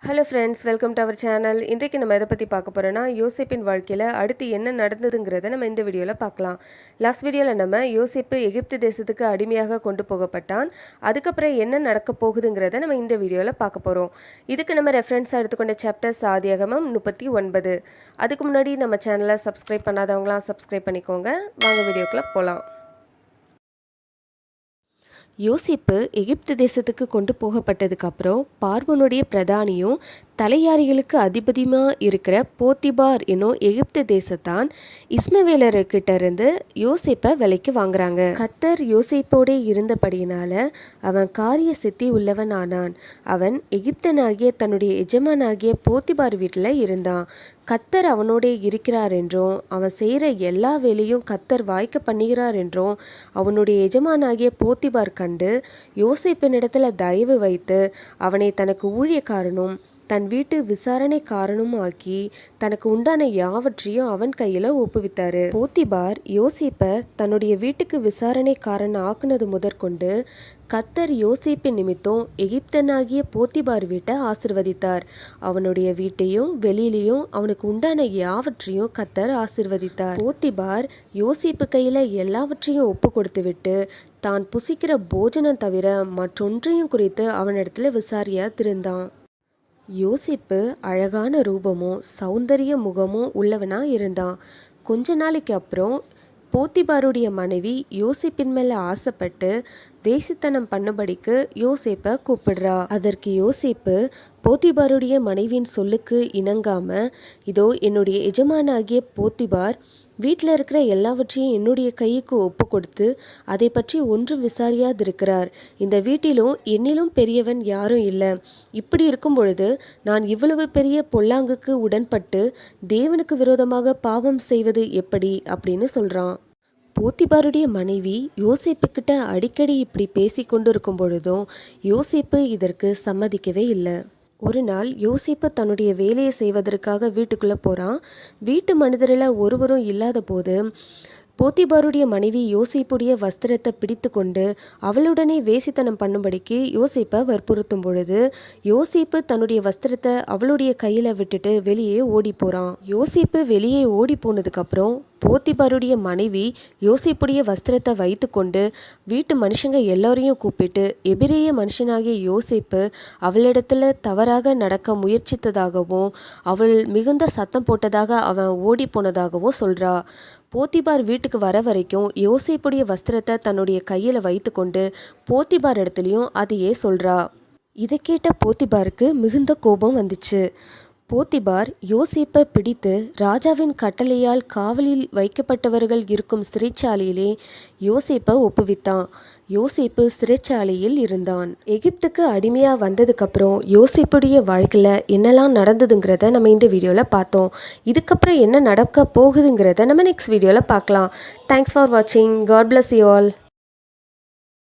Hello friends, welcome to our channel. இன்றைக்கு நம்ம எதை பற்றி பார்க்க போகிறோன்னா, யோசேப்பின் வாழ்க்கையில் அடுத்து என்ன நடந்ததுங்கிறத நம்ம இந்த வீடியோவில் பார்க்கலாம். லாஸ்ட் வீடியோவில் நம்ம யோசேப்பு எகிப்து தேசத்துக்கு அடிமையாக கொண்டு போகப்பட்டான். அதுக்கப்புறம் என்ன நடக்க போகுதுங்கிறத நம்ம இந்த வீடியோவில் பார்க்க போகிறோம். இதுக்கு நம்ம ரெஃபரன்ஸாக எடுத்துக்கொண்ட சாப்டர்ஸ் ஆதியாகமம் 39. அதுக்கு முன்னாடி நம்ம சேனலை சப்ஸ்கிரைப் பண்ணாதவங்களாம் சப்ஸ்கிரைப் பண்ணிக்கோங்க. வாங்க வீடியோக்குள்ளே போகலாம். யோசேப்பு எகிப்து தேசத்துக்கு கொண்டு போகப்பட்டதுக்கப்புறம் பார்வோனுடைய பிரதானியும் தலையாரிகளுக்கு அதிபதியுமாக இருக்கிற போத்திபார் என்னும் எகிப்து தேசத்தான் இஸ்மவேலர்கிட்ட இருந்து யோசேப்பை விலைக்கு வாங்குறாங்க. கர்த்தர் யோசேப்போடே இருந்தபடியினால அவன் காரிய சித்தி உள்ளவன் ஆனான். அவன் எகிப்தனாகிய தன்னுடைய எஜமானாகிய போத்திபார் வீட்டில் இருந்தான். கர்த்தர் அவனோடே இருக்கிறார் என்றும் அவன் செய்கிற எல்லா வேலையும் கர்த்தர் வாய்க்க பண்ணுகிறார் என்றும் அவனுடைய எஜமானாகிய போத்திபார் கண்டு யோசேப்பினிடத்தில் தயவு வைத்து அவனை தனக்கு ஊழியக்காரனும் தன் வீட்டு விசாரணைக்காரனும் ஆக்கி தனக்கு உண்டான யாவற்றையும் அவன் கையில் ஒப்புவித்தாரு. போத்திபார் யோசேப்பை தன்னுடைய வீட்டுக்கு விசாரணைக்காரன் ஆக்குனது முதற்கொண்டு கர்த்தர் யோசேப்பின் நிமித்தம் எகிப்தனாகிய போத்திபார் வீட்டை ஆசிர்வதித்தார். அவனுடைய வீட்டையும் வெளியிலையும் அவனுக்கு உண்டான யாவற்றையும் கர்த்தர் ஆசிர்வதித்தார். போத்திபார் யோசேப்பு கையில் எல்லாவற்றையும் ஒப்பு கொடுத்து விட்டு தான் புசிக்கிற போஜனம் தவிர மற்றொன்றையும் குறித்து அவனிடத்துல விசாரியா திருந்தான். யோசேப்பு அழகான ரூபமும் சௌந்தரிய முகமும் உள்ளவனா இருந்தான். கொஞ்ச நாளைக்கு அப்புறம் போத்திபாருடைய மனைவி யோசேப்பின் மேல ஆசைப்பட்டு வேசித்தனம் பண்ணபடிக்கு யோசேப்பை கூப்பிடுறா. அதற்கு யோசேப்பு போத்திபாருடைய மனைவியின் சொல்லுக்கு இணங்காம, இதோ என்னுடைய எஜமானாகிய போத்திபார் வீட்டில் இருக்கிற எல்லாவற்றையும் என்னுடைய கைக்கு ஒப்பு கொடுத்து அதை பற்றி ஒன்றும் விசாரியாதிருக்கிறார். இந்த வீட்டிலும் என்னிலும் பெரியவன் யாரும் இல்லை. இப்படி இருக்கும் பொழுது நான் இவ்வளவு பெரிய பொல்லாங்குக்கு உடன்பட்டு தேவனுக்கு விரோதமாக பாவம் செய்வது எப்படி அப்படின்னு சொல்றான். போத்திபாருடைய மனைவி யோசேப்புக்கிட்ட அடிக்கடி இப்படி பேசி கொண்டு இருக்கும் பொழுதும் யோசேப்பு இதற்கு சம்மதிக்கவே இல்லை. ஒரு நாள் யோசேப்பு தன்னுடைய வேலையை செய்வதற்காக வீட்டுக்குள்ளே போகிறான். வீட்டு மனிதரில் ஒருவரும் இல்லாத போது போத்திபாருடைய மனைவி யோசேப்புடைய வஸ்திரத்தை பிடித்து கொண்டு அவளுடனே வேசித்தனம் பண்ணும்படிக்கு யோசேப்பை வற்புறுத்தும் பொழுது யோசேப்பு தன்னுடைய வஸ்திரத்தை அவளுடைய கையில் விட்டுட்டு வெளியே ஓடி போகிறான். யோசேப்பு வெளியே ஓடி போனதுக்கப்புறம் போத்திபாருடைய மனைவி யோசேப்புடைய வஸ்திரத்தை வைத்து கொண்டு வீட்டு மனுஷங்க எல்லாரையும் கூப்பிட்டு எபிரேய மனுஷனாகிய யோசேப்பு அவளிடத்துல தவறாக நடக்க முயற்சித்ததாகவும் அவள் மிகுந்த சத்தம் போட்டதாக அவன் ஓடி போனதாகவும் சொல்றா. போத்திபார் வீட்டுக்கு வர வரைக்கும் யோசேப்புடைய வஸ்திரத்தை தன்னுடைய கையில் வைத்து கொண்டு போத்திபார் இடத்துலையும் அதையே சொல்றா. இதை கேட்ட போத்திபாருக்கு மிகுந்த கோபம் வந்துச்சு. போத்திபார் யோசேப்பை பிடித்து ராஜாவின் கட்டளையால் காவலில் வைக்கப்பட்டவர்கள் இருக்கும் சிறைச்சாலையிலே யோசேப்பை ஒப்புவித்தான். யோசேப்பு சிறைச்சாலையில் இருந்தான். எகிப்துக்கு அடிமையாக வந்ததுக்கப்புறம் யோசேப்புடைய வாழ்க்கையில் என்னெல்லாம் நடந்ததுங்கிறத நம்ம இந்த வீடியோவில் பார்த்தோம். இதுக்கப்புறம் என்ன நடக்க போகுதுங்கிறத நம்ம நெக்ஸ்ட் வீடியோவில் பார்க்கலாம். தேங்க்ஸ் ஃபார் வாட்சிங். God bless you all.